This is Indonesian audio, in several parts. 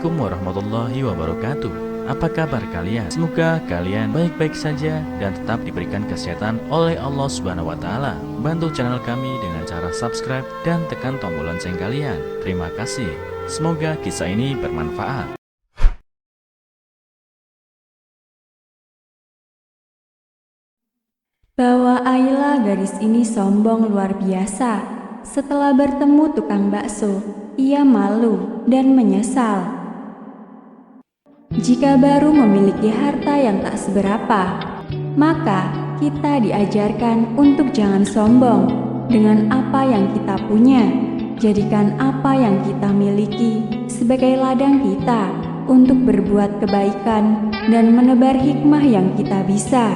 Assalamualaikum warahmatullahi wabarakatuh. Apa kabar kalian? Semoga kalian baik-baik saja dan tetap diberikan kesehatan oleh Allah Subhanahu wa taala. Bantu channel kami dengan cara subscribe dan tekan tombol lonceng kalian. Terima kasih. Semoga kisah ini bermanfaat. Bahwa Ayla gadis ini sombong luar biasa. Setelah bertemu tukang bakso, ia malu dan menyesal. Jika baru memiliki harta yang tak seberapa, maka kita diajarkan untuk jangan sombong dengan apa yang kita punya. Jadikan apa yang kita miliki sebagai ladang kita untuk berbuat kebaikan dan menebar hikmah yang kita bisa.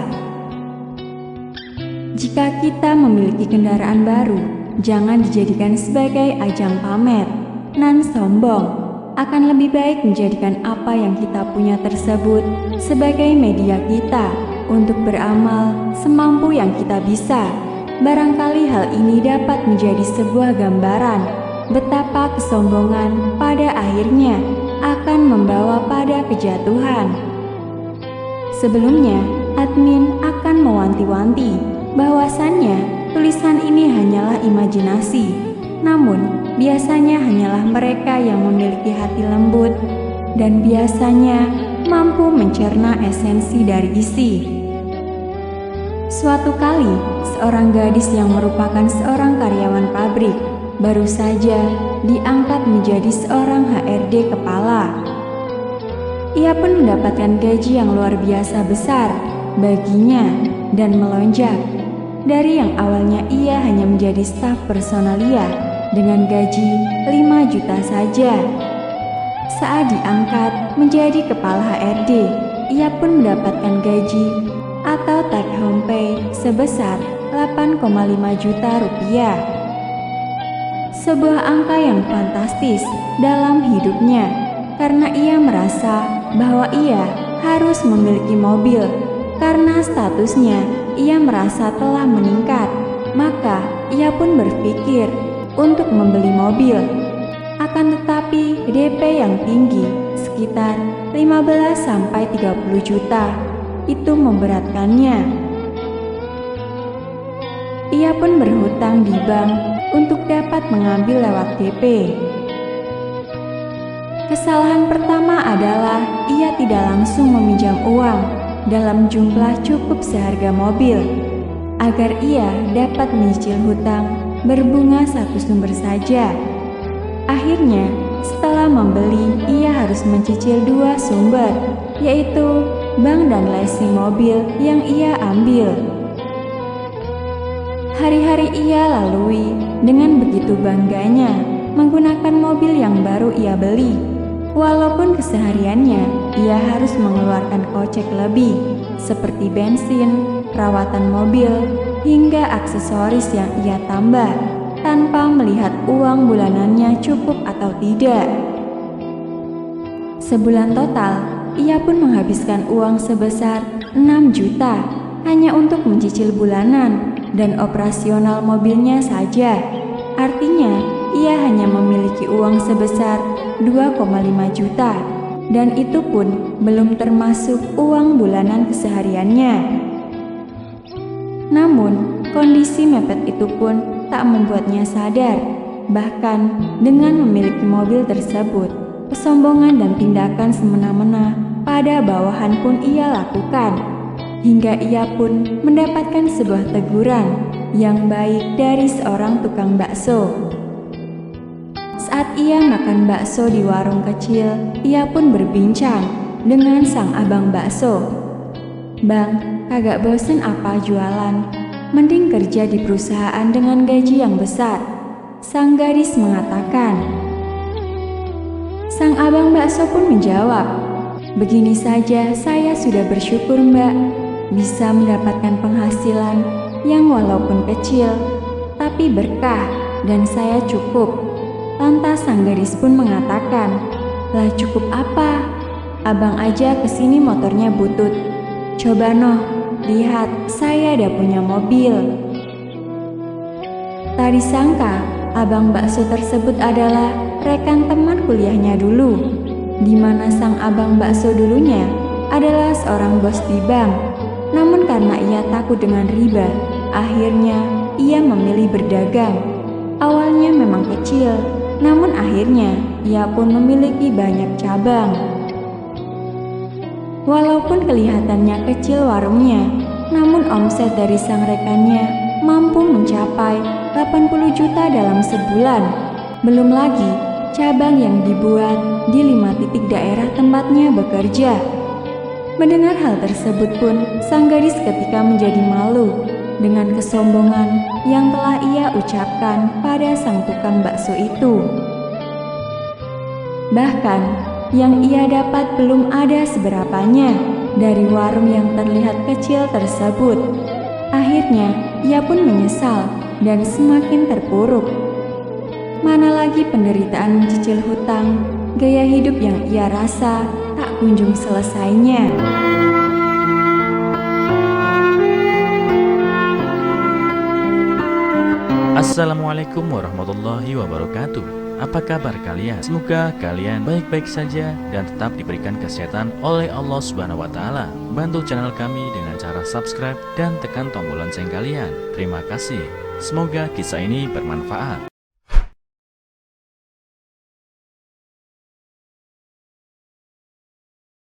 Jika kita memiliki kendaraan baru, jangan dijadikan sebagai ajang pamer nan sombong. Akan lebih baik menjadikan apa yang kita punya tersebut sebagai media kita untuk beramal semampu yang kita bisa. Barangkali hal ini dapat menjadi sebuah gambaran betapa kesombongan pada akhirnya akan membawa pada kejatuhan. Sebelumnya, admin akan mewanti-wanti bahwasannya tulisan ini hanyalah imajinasi. Namun, biasanya hanyalah mereka yang memiliki hati lembut dan biasanya mampu mencerna esensi dari isi. Suatu kali, seorang gadis yang merupakan seorang karyawan pabrik baru saja diangkat menjadi seorang HRD kepala. Ia pun mendapatkan gaji yang luar biasa besar baginya dan melonjak. Dari yang awalnya ia hanya menjadi staf personalia dengan gaji 5 juta saja. Saat diangkat menjadi kepala HRD, ia pun mendapatkan gaji atau take home pay sebesar 8,5 juta rupiah. Sebuah angka yang fantastis dalam hidupnya karena ia merasa bahwa ia harus memiliki mobil. Karena statusnya ia merasa telah meningkat, maka ia pun berpikir untuk membeli mobil. Akan tetapi DP yang tinggi sekitar 15-30 juta itu memberatkannya. Ia pun berhutang di bank untuk dapat mengambil lewat DP. Kesalahan pertama adalah ia tidak langsung meminjam uang dalam jumlah cukup seharga mobil agar ia dapat menyicil hutang berbunga satu sumber saja. Akhirnya, setelah membeli, ia harus mencicil 2 sumber, yaitu bank dan leasing mobil yang ia ambil. Hari-hari ia lalui dengan begitu bangganya menggunakan mobil yang baru ia beli. Walaupun kesehariannya ia harus mengeluarkan kocek lebih seperti bensin, perawatan mobil, hingga aksesoris yang ia tambah tanpa melihat uang bulanannya cukup atau tidak. Sebulan total, ia pun menghabiskan uang sebesar 6 juta hanya untuk mencicil bulanan dan operasional mobilnya saja. Artinya, ia hanya memiliki uang sebesar 2,5 juta dan itu pun belum termasuk uang bulanan kesehariannya. Namun, kondisi mepet itu pun tak membuatnya sadar. Bahkan dengan memiliki mobil tersebut, kesombongan dan tindakan semena-mena pada bawahan pun ia lakukan. Hingga ia pun mendapatkan sebuah teguran yang baik dari seorang tukang bakso. Saat ia makan bakso di warung kecil, ia pun berbincang dengan sang abang bakso. "Bang, kagak bosen apa jualan? Mending kerja di perusahaan dengan gaji yang besar," sang gadis mengatakan. Sang abang bakso pun menjawab, "Begini saja saya sudah bersyukur, Mbak. Bisa mendapatkan penghasilan yang walaupun kecil, tapi berkah dan saya cukup." Lantas sang gadis pun mengatakan, "Lah cukup apa? Abang aja kesini motornya butut. Coba noh, lihat saya ada punya mobil." Tak disangka, abang bakso tersebut adalah rekan teman kuliahnya dulu. di mana sang abang bakso dulunya adalah seorang bos di bank. Namun karena ia takut dengan riba, akhirnya ia memilih berdagang. Awalnya memang kecil, namun akhirnya ia pun memiliki banyak cabang. Walaupun kelihatannya kecil warungnya, namun omset dari sang rekannya mampu mencapai 80 juta dalam sebulan. Belum lagi cabang yang dibuat di 5 titik daerah tempatnya bekerja. Mendengar hal tersebut pun, sang gadis ketika menjadi malu dengan kesombongan yang telah ia ucapkan pada sang tukang bakso itu. Bahkan, yang ia dapat belum ada seberapanya dari warung yang terlihat kecil tersebut. Akhirnya, ia pun menyesal dan semakin terpuruk. Mana lagi penderitaan mencicil hutang, gaya hidup yang ia rasa tak kunjung selesainya. Assalamualaikum warahmatullahi wabarakatuh. Apa kabar kalian? Semoga kalian baik-baik saja dan tetap diberikan kesehatan oleh Allah Subhanahu wa taala. Bantu channel kami dengan cara subscribe dan tekan tombol lonceng kalian. Terima kasih. Semoga kisah ini bermanfaat.